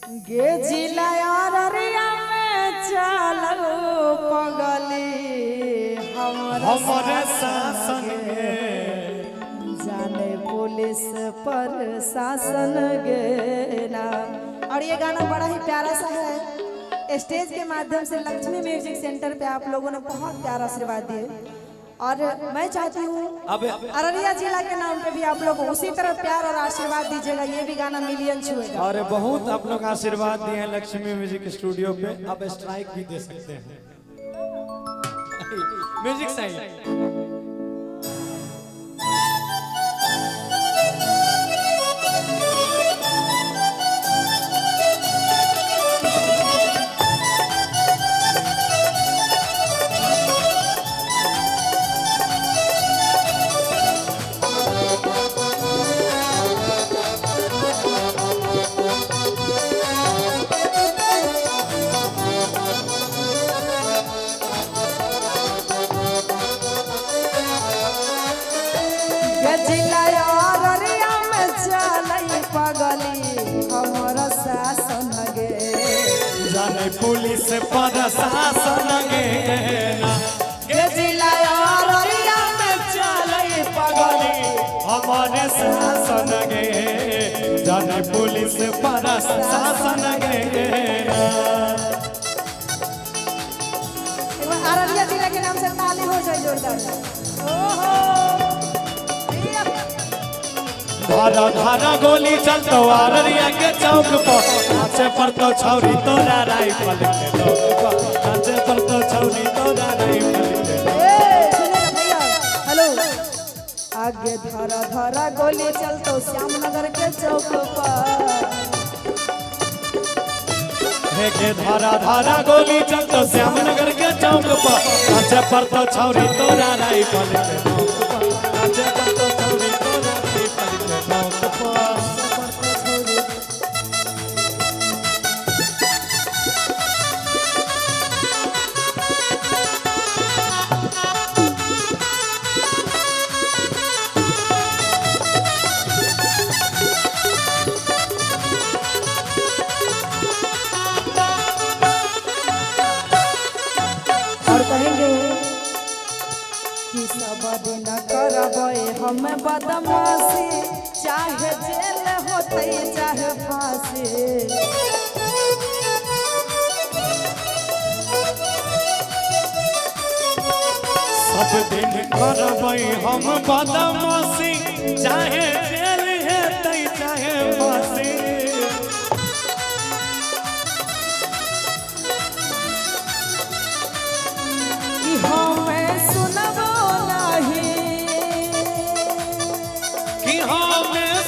गे जिला अररिया में चलो पगली हमरे शासन जाने पुलिस पर शासन गे ना। और ये गाना बड़ा ही प्यारा सा है। स्टेज के माध्यम से लक्ष्मी म्यूजिक सेंटर पे आप लोगों ने बहुत प्यारा आशीर्वाद दिए और मैं चाहती हूँ अररिया जिला के नाम पे भी आप लोग उसी तरह प्यार और आशीर्वाद दीजिएगा। ये भी गाना मिलियन छुएगा। और बहुत आप लोग आशीर्वाद दिए हैं लक्ष्मी म्यूजिक स्टूडियो पे। अब स्ट्राइक भी दे सकते हैं। म्यूजिक साइड पुलिस पर शासन गे जिला अररिया में चले पगली हमारे शासन गे जाने पुलिस पर शासन गे। अररिया जिला के नाम से ताली हो जाए जोरदार। धारा धारा गोली चलतो अररिया के चौक पर नाचे पर तो छौरी तोरा राइफल के लोग पर नाचे पर तो छौरी तोरा राइफल के सुनेगा भैया। हेलो आगे धारा धारा गोली चलतो श्यामनगर के चौक पर के धारा धारा गोली चलतो श्यामनगर के चौक पर नाचे पर तो छौरी तोरा राइफल के लोग पर नाचे पर तो छौरी तोरा राइफल के लोग पर। हम बदमाशी चाहे जेल होते चाहे फांसी सब दिन करबै हम बदमाशी चाहे जेल हेतै चाहे फांसी। हमें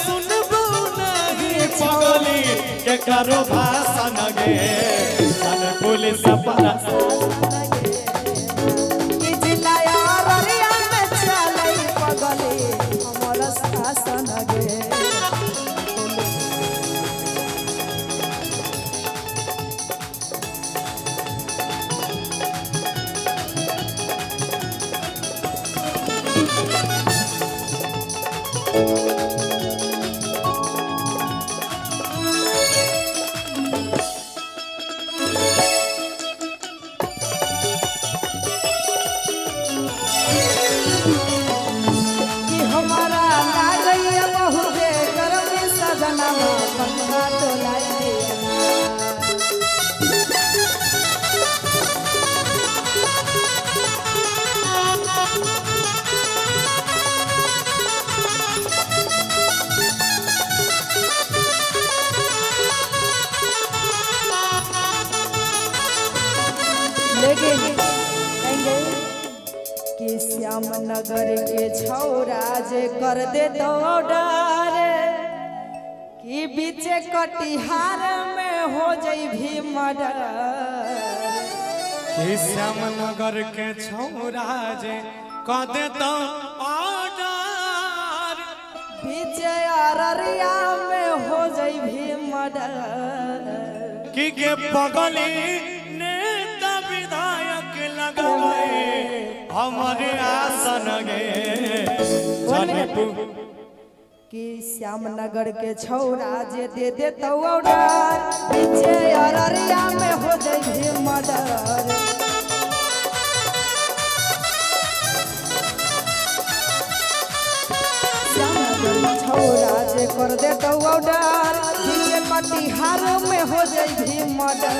सुनबो पगली के करो भाषण गे जाने पुलिस पर जिला अररिया में चले पगली हमारा शासन गे। लेकिन कि श्यामनगर के छौरा जे कर दे तो डर कि बीचे कटिहार में हो जाई भी मर्डर। कि श्यामनगर के छौरा जे कर दे तो ऑर्डर बीचे अररिया में हो जाई भी मर्डर। कि के पगली नेता विधायक लगवे हमारे आसन गे कि श्यामनगर के छौरा जे दे दे तो ऑर्डर मर्डर। छौरा जे कर दे तो ऑर्डर ये कटिहार में हो जाई मर्डर।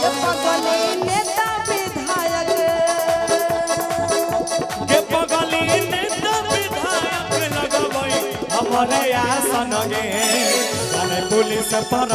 ये पगली नेता विधायक के पगली नेता विधायक लगबई हमरे आसन गे पुलिस पर